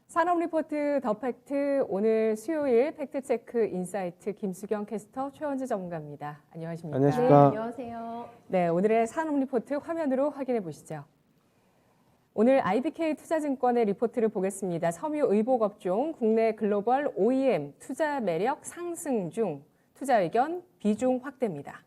산업 리포트 더 팩트 오늘 수요일 팩트체크 인사이트 김수경 캐스터 최원주 전문가입니다. 안녕하십니까? 안녕하십니까? 네, 안녕하세요. 네, 오늘의 산업 리포트 화면으로 확인해 보시죠. 오늘 IBK 투자증권의 리포트를 보겠습니다. 섬유의복업종 국내 글로벌 OEM 투자 매력 상승 중 투자 의견 비중 확대입니다.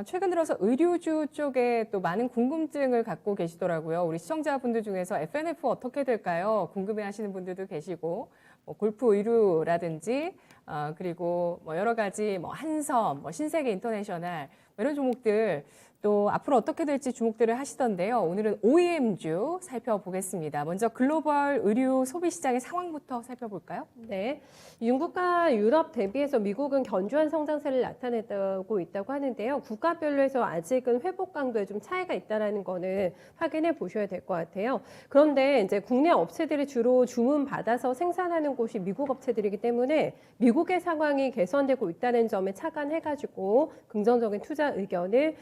최근 들어서 의류주 쪽에 또 많은 궁금증을 갖고 계시더라고요. 우리 시청자분들 중에서 FNF 어떻게 될까요? 궁금해하시는 분들도 계시고, 골프 의류라든지 그리고 여러 가지 한섬, 신세계 인터내셔널 이런 종목들 또 앞으로 어떻게 될지 주목들을 하시던데요. 오늘은 OEM주 살펴보겠습니다. 먼저 글로벌 의류 소비 시장의 상황부터 살펴볼까요? 네, 중국과 유럽 대비해서 미국은 견조한 성장세를 나타내고 있다고 하는데요. 국가별로에서 아직은 회복 강도에 좀 차이가 있다라는 거는 확인해 보셔야 될 것 같아요. 그런데 이제 국내 업체들이 주로 주문 받아서 생산하는 곳이 미국 업체들이기 때문에 미국의 상황이 개선되고 있다는 점에 착안해가지고 긍정적인 투자 의견을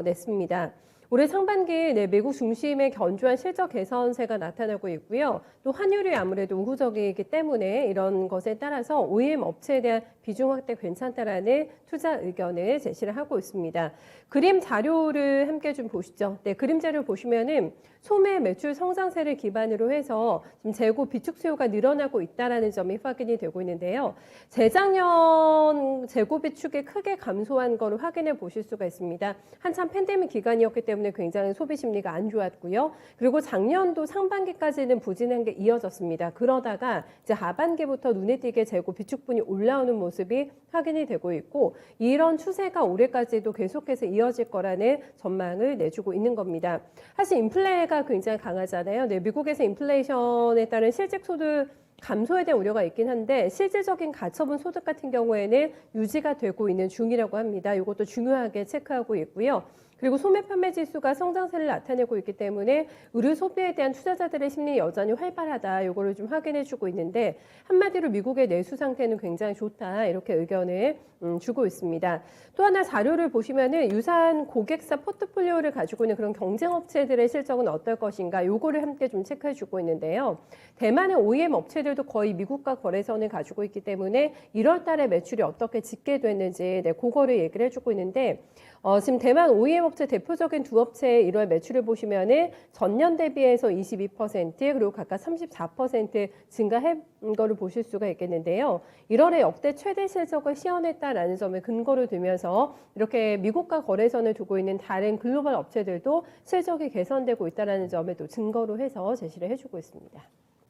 냈습니다. 올해 상반기 미국 중심의 견조한 실적 개선세가 나타나고 있고요. 또 환율이 아무래도 우호적이기 때문에 이런 것에 따라서 OEM 업체에 대한 비중 확대 괜찮다라는 투자 의견을 제시를 하고 있습니다. 그림 자료를 함께 좀 보시죠. 네, 그림 자료 보시면은 소매 매출 성장세를 기반으로 해서 지금 재고 비축 수요가 늘어나고 있다라는 점이 확인이 되고 있는데요. 재작년 재고 비축이 크게 감소한 거를 확인해 보실 수가 있습니다. 한참 팬데믹 기간이었기 때문에 굉장히 소비 심리가 안 좋았고요. 그리고 작년도 상반기까지는 부진한 게 이어졌습니다. 그러다가 이제 하반기부터 눈에 띄게 재고 비축분이 올라오는 모습이 확인이 되고 있고 이런 추세가 올해까지도 계속해서 이어질 거라는 전망을 내주고 있는 겁니다. 사실 인플레가 굉장히 강하잖아요. 네, 미국에서 인플레이션에 따른 실질 소득 감소에 대한 우려가 있긴 한데 실질적인 가처분 소득 같은 경우에는 유지가 되고 있는 중이라고 합니다. 이것도 중요하게 체크하고 있고요. 그리고 소매 판매 지수가 성장세를 나타내고 있기 때문에 의류 소비에 대한 투자자들의 심리 여전히 활발하다. 이거를 좀 확인해주고 있는데 한마디로 미국의 내수 상태는 굉장히 좋다. 이렇게 의견을 주고 있습니다. 또 하나 자료를 보시면은 유사한 고객사 포트폴리오를 가지고 있는 그런 경쟁 업체들의 실적은 어떨 것인가. 요거를 함께 좀 체크해주고 있는데요. 대만의 OEM 업체들도 거의 미국과 거래선을 가지고 있기 때문에 1월 달에 매출이 어떻게 집계 됐는지 그거를 얘기를 해주고 있는데 지금 대만 OEM 업체 대표적인 두 업체의 1월 매출을 보시면은 전년 대비해서 22% 그리고 각각 34% 증가한 거를 보실 수가 있겠는데요. 1월에 역대 최대 실적을 시현했다라는 점을 근거로 들면서 이렇게 미국과 거래선을 두고 있는 다른 글로벌 업체들도 실적이 개선되고 있다는 점을 또 증거로 해서 제시를 해주고 있습니다.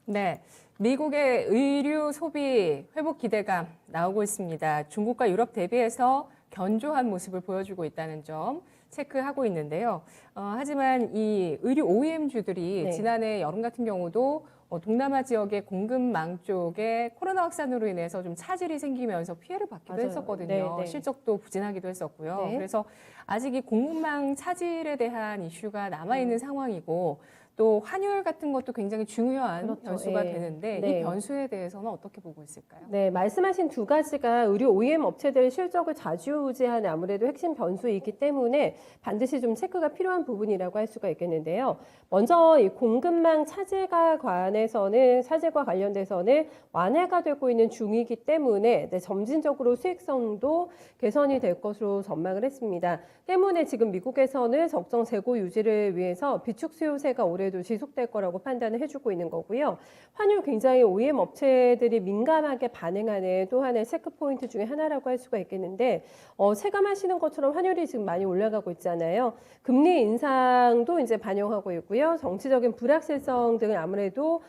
네, 미국의 의류 소비 회복 기대감 나오고 있습니다. 중국과 유럽 대비해서 견조한 모습을 보여주고 있다는 점 체크하고 있는데요. 하지만 이 의류 OEM주들이 네. 지난해 여름 같은 경우도 동남아 지역의 공급망 쪽에 코로나 확산으로 인해서 좀 차질이 생기면서 피해를 받기도 맞아요. 했었거든요. 네, 네. 실적도 부진하기도 했었고요. 네. 그래서 아직 이 공급망 차질에 대한 이슈가 남아있는 상황이고 또 환율 같은 것도 굉장히 중요한 그렇죠. 변수가 예. 되는데 네. 이 변수에 대해서는 어떻게 보고 있을까요? 네, 말씀하신 두 가지가 의류 OEM 업체들의 실적을 좌지우지하는 아무래도 핵심 변수이기 때문에 반드시 좀 체크가 필요한 부분이라고 할 수가 있겠는데요. 먼저 이 공급망 차질과 관련돼서는 완화가 되고 있는 중이기 때문에 점진적으로 수익성도 개선이 될 것으로 전망을 했습니다. 때문에 지금 미국에서는 적정 재고 유지를 위해서 비축 수요세가 올해도 지속될 거라고 판단을 해주고 있는 거고요. 환율 굉장히 OEM 업체들이 민감하게 반응하는 또 하나의 체크 포인트 중에 하나라고 할 수가 있겠는데 체감하시는 것처럼 환율이 지금 많이 올라가고 있잖아요. 금리 인상도 이제 반영하고 있고요. 정치적인 불확실성 등을 아무래도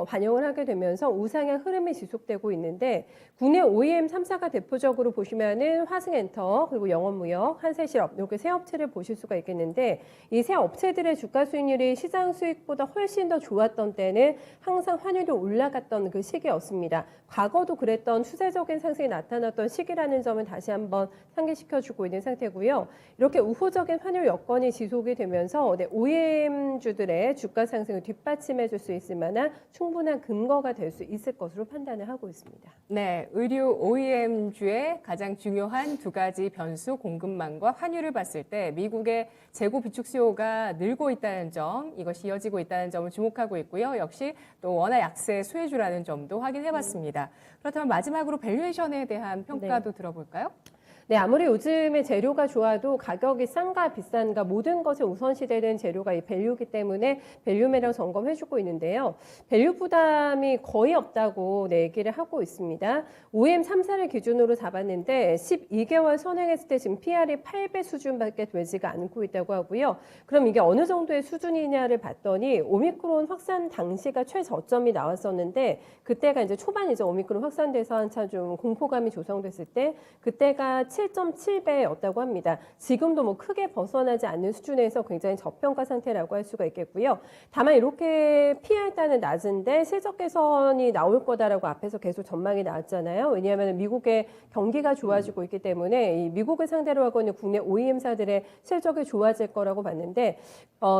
반영을 하게 되면서 우상향 흐름이 지속되고 있는데 국내 OEM 3사가 대표적으로 보시면은 화승엔터 그리고 영업무역, 한세실업 이렇게 세 업체를 보실 수가 있겠는데 이 세 업체들의 주가 수익률이 시장 수익보다 훨씬 더 좋았던 때는 항상 환율이 올라갔던 그 시기였습니다. 과거도 그랬던 추세적인 상승이 나타났던 시기라는 점을 다시 한번 상기시켜주고 있는 상태고요. 이렇게 우호적인 환율 여건이 지속이 되면서 OEM주들의 주가 상승을 뒷받침해 줄 수 있을 만한 충분한 근거가 될 수 있을 것으로 판단을 하고 있습니다. 네, 의류 OEM주의 가장 중요한 두 가지 변수 공급망과 환율을 봤을 때 미국의 재고 비축 수요가 늘고 있다는 점, 이것이 이어질 이어지고 있다는 점을 주목하고 있고요. 역시 또 원화 약세 수혜주라는 점도 확인해봤습니다. 그렇다면 마지막으로 밸류에이션에 대한 평가도 들어볼까요? 네, 아무리 요즘에 재료가 좋아도 가격이 싼가 비싼가 모든 것에 우선시되는 재료가 이 밸류이기 때문에 밸류 매력 점검해주고 있는데요. 밸류 부담이 거의 없다고 얘기를 하고 있습니다. OEM 3사를 기준으로 잡았는데 12개월 선행했을 때 지금 PR이 8배 수준밖에 되지가 않고 있다고 하고요. 그럼 이게 어느 정도의 수준이냐를 봤더니 오미크론 확산 당시가 최저점이 나왔었는데 그때가 이제 초반이죠. 오미크론 확산돼서 한참 좀 공포감이 조성됐을 때 그때가 7.7배였다고 합니다. 지금도 뭐 크게 벗어나지 않는 수준에서 굉장히 저평가 상태라고 할 수가 있겠고요. 다만 이렇게 PR단은 낮은데 실적 개선이 나올 거다라고 앞에서 계속 전망이 나왔잖아요. 왜냐하면 미국의 경기가 좋아지고 있기 때문에 이 미국을 상대로 하고 있는 국내 OEM사들의 실적이 좋아질 거라고 봤는데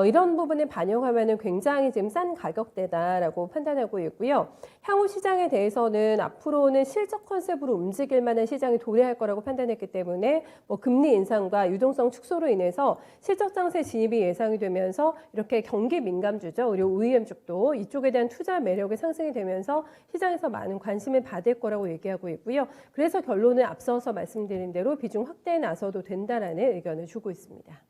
이런 부분을 반영하면 굉장히 지금 싼 가격대다라고 판단하고 있고요. 향후 시장에 대해서는 앞으로는 실적 컨셉으로 움직일 만한 시장이 도래할 거라고 판단했기 때문에 뭐 금리 인상과 유동성 축소로 인해서 실적 장세 진입이 예상이 되면서 이렇게 경기 민감주죠. 그리고 OEM 쪽도 이쪽에 대한 투자 매력이 상승이 되면서 시장에서 많은 관심을 받을 거라고 얘기하고 있고요. 그래서 결론은 앞서서 말씀드린 대로 비중 확대에 나서도 된다라는 의견을 주고 있습니다.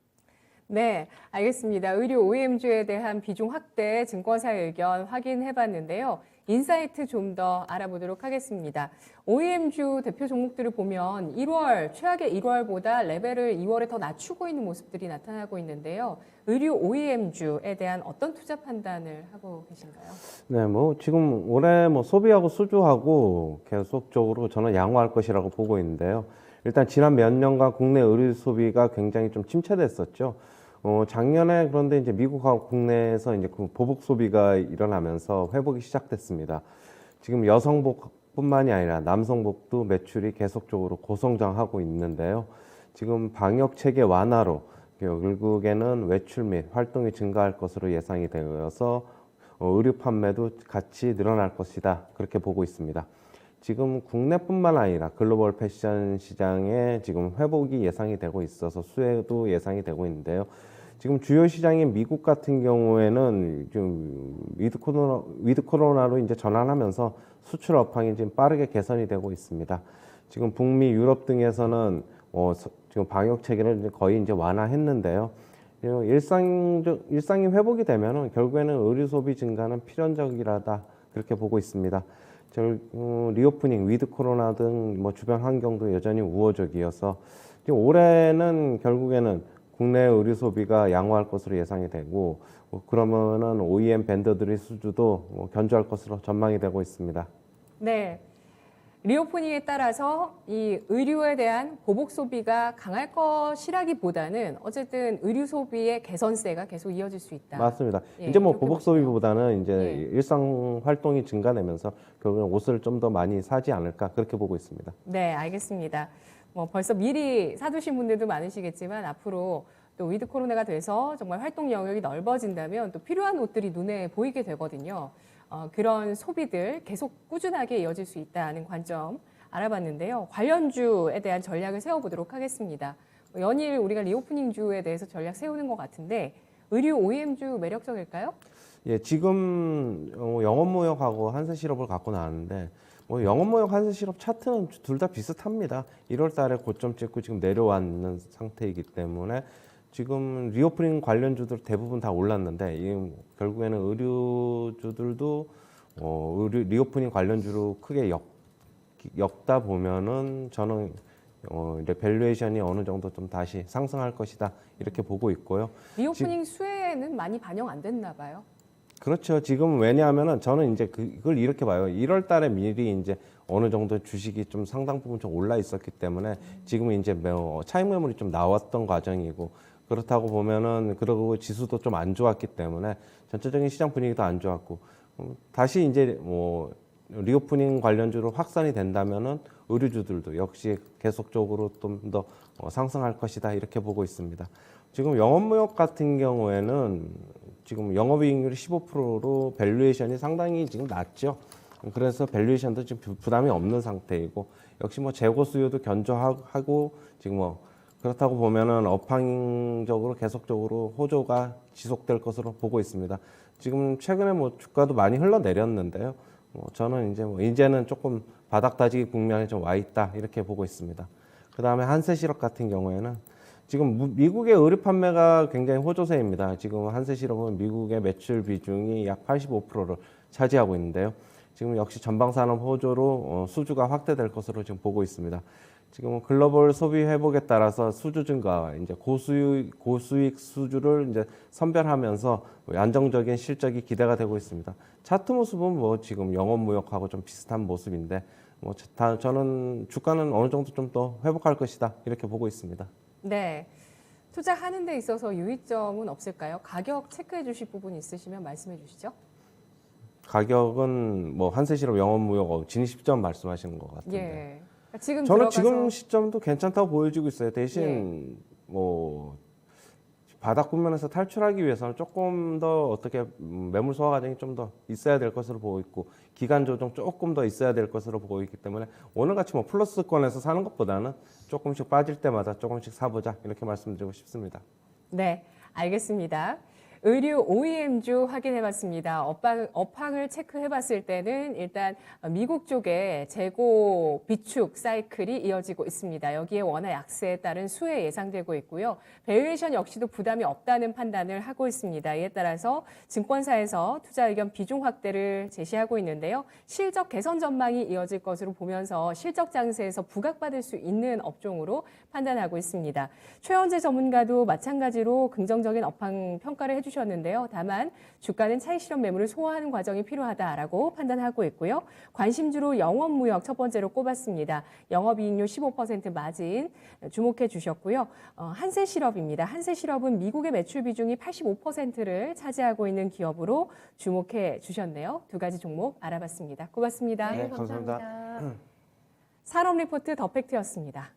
네, 알겠습니다. 의류 OEM주에 대한 비중 확대 증권사의 의견 확인해봤는데요. 인사이트 좀 더 알아보도록 하겠습니다. OEM주 대표 종목들을 보면 1월, 최악의 1월보다 레벨을 2월에 더 낮추고 있는 모습들이 나타나고 있는데요. 의류 OEM주에 대한 어떤 투자 판단을 하고 계신가요? 네, 뭐 지금 올해 뭐 소비하고 수주하고 계속적으로 저는 양호할 것이라고 보고 있는데요. 일단 지난 몇 년간 국내 의류 소비가 굉장히 좀 침체됐었죠. 작년에 그런데 이제 미국하고 국내에서 이제 그 보복 소비가 일어나면서 회복이 시작됐습니다. 지금 여성복뿐만이 아니라 남성복도 매출이 계속적으로 고성장하고 있는데요. 지금 방역 체계 완화로 결국에는 외출 및 활동이 증가할 것으로 예상이 되어서 의류 판매도 같이 늘어날 것이다. 그렇게 보고 있습니다. 지금 국내뿐만 아니라 글로벌 패션 시장에 지금 회복이 예상이 되고 있어서 수혜도 예상이 되고 있는데요. 지금 주요 시장인 미국 같은 경우에는 좀 위드 코로나로 이제 전환하면서 수출 업황이 지금 빠르게 개선이 되고 있습니다. 지금 북미, 유럽 등에서는 지금 방역 체계를 거의 이제 완화했는데요. 일상이 회복이 되면은 결국에는 의류 소비 증가는 필연적이라다 그렇게 보고 있습니다. 리오프닝, 위드 코로나 등 뭐 주변 환경도 여전히 우호적이어서 지금 올해는 결국에는 국내 의류 소비가 양호할 것으로 예상이 되고 그러면은 OEM 밴더들의 수주도 견조할 것으로 전망이 되고 있습니다. 네. 리오프닝에 따라서 이 의류에 대한 보복 소비가 강할 것이라기보다는 어쨌든 의류 소비의 개선세가 계속 이어질 수 있다. 맞습니다. 예, 이제 뭐 그렇게 보복 보시나요? 소비보다는 이제 예. 일상 활동이 증가되면서 결국엔 옷을 좀 더 많이 사지 않을까 그렇게 보고 있습니다. 네, 알겠습니다. 뭐 벌써 미리 사두신 분들도 많으시겠지만 앞으로 또 위드 코로나가 돼서 정말 활동 영역이 넓어진다면 또 필요한 옷들이 눈에 보이게 되거든요. 그런 소비들 계속 꾸준하게 이어질 수 있다는 관점 알아봤는데요. 관련주에 대한 전략을 세워보도록 하겠습니다. 연일 우리가 리오프닝주에 대해서 전략 세우는 것 같은데 의류 OEM주 매력적일까요? 예, 지금 영업무역하고 한세시럽을 갖고 나왔는데 영업무역 한세시럽 차트는 둘 다 비슷합니다. 1월 달에 고점 찍고 지금 내려왔는 상태이기 때문에 지금 리오프닝 관련주들 대부분 다 올랐는데 결국에는 의류주들도 리오프닝 관련주로 크게 엮다 보면은 저는 이제 밸류에이션이 어느 정도 좀 다시 상승할 것이다 이렇게 보고 있고요. 리오프닝 수혜는 많이 반영 안 됐나 봐요. 그렇죠. 지금 왜냐하면은 저는 이제 그걸 이렇게 봐요. 1월 달에 미리 이제 어느 정도 주식이 좀 상당 부분 좀 올라 있었기 때문에 지금은 이제 차익 매물이 좀 나왔던 과정이고 그렇다고 보면은 그리고 지수도 좀 안 좋았기 때문에 전체적인 시장 분위기도 안 좋았고 다시 이제 리오프닝 관련주로 확산이 된다면은 의류주들도 역시 계속적으로 좀 더 상승할 것이다 이렇게 보고 있습니다. 지금 영업무역 같은 경우에는 지금 영업이익률이 15%로 밸류에이션이 상당히 지금 낮죠. 그래서 밸류에이션도 지금 부담이 없는 상태이고 역시 재고 수요도 견조하고 지금 그렇다고 보면은 업황적으로 계속적으로 호조가 지속될 것으로 보고 있습니다. 지금 최근에 뭐 주가도 많이 흘러내렸는데요. 저는 이제는 조금 바닥 다지기 국면에 좀 와 있다 이렇게 보고 있습니다. 그 다음에 한세시럽 같은 경우에는 지금 미국의 의류 판매가 굉장히 호조세입니다. 지금 한세시럽은 미국의 매출 비중이 약 85%를 차지하고 있는데요. 지금 역시 전방산업 호조로 수주가 확대될 것으로 지금 보고 있습니다. 지금 글로벌 소비 회복에 따라서 수주 증가, 이제 고수익 수주를 이제 선별하면서 안정적인 실적이 기대가 되고 있습니다. 차트 모습은 뭐 지금 영업무역하고 좀 비슷한 모습인데, 저는 주가는 어느 정도 좀 더 회복할 것이다 이렇게 보고 있습니다. 네. 투자하는 데 있어서 유의점은 없을까요? 가격 체크해 주실 부분 있으시면 말씀해 주시죠. 가격은 뭐 한세시럽 영업무역 진입 시점 말씀하시는 것 같은데. 예. 지금 저는 들어가서 지금 시점도 괜찮다고 보여지고 있어요. 대신 뭐 바닥 국면에서 탈출하기 위해서는 조금 더 어떻게 매물 소화 과정이 좀 더 있어야 될 것으로 보고 있고 기간 조정 조금 더 있어야 될 것으로 보고 있기 때문에 오늘같이 뭐 플러스권에서 사는 것보다는 조금씩 빠질 때마다 조금씩 사보자 이렇게 말씀드리고 싶습니다. 네, 알겠습니다. 의류 OEM주 확인해봤습니다. 업황을 체크해봤을 때는 일단 미국 쪽에 재고 비축 사이클이 이어지고 있습니다. 여기에 원화 약세에 따른 수혜 예상되고 있고요. 밸류에이션 역시도 부담이 없다는 판단을 하고 있습니다. 이에 따라서 증권사에서 투자 의견 비중 확대를 제시하고 있는데요. 실적 개선 전망이 이어질 것으로 보면서 실적 장세에서 부각받을 수 있는 업종으로 판단하고 있습니다. 최현재 전문가도 마찬가지로 긍정적인 업황 평가를 해주셨는데요. 다만 주가는 차익 실현 매물을 소화하는 과정이 필요하다라고 판단하고 있고요. 관심주로 영업무역 첫 번째로 꼽았습니다. 영업이익률 15% 마진 주목해 주셨고요. 한세실업입니다. 한세실업은 미국의 매출 비중이 85%를 차지하고 있는 기업으로 주목해 주셨네요. 두 가지 종목 알아봤습니다. 고맙습니다. 네, 감사합니다. 감사합니다. 산업 리포트 더 팩트였습니다.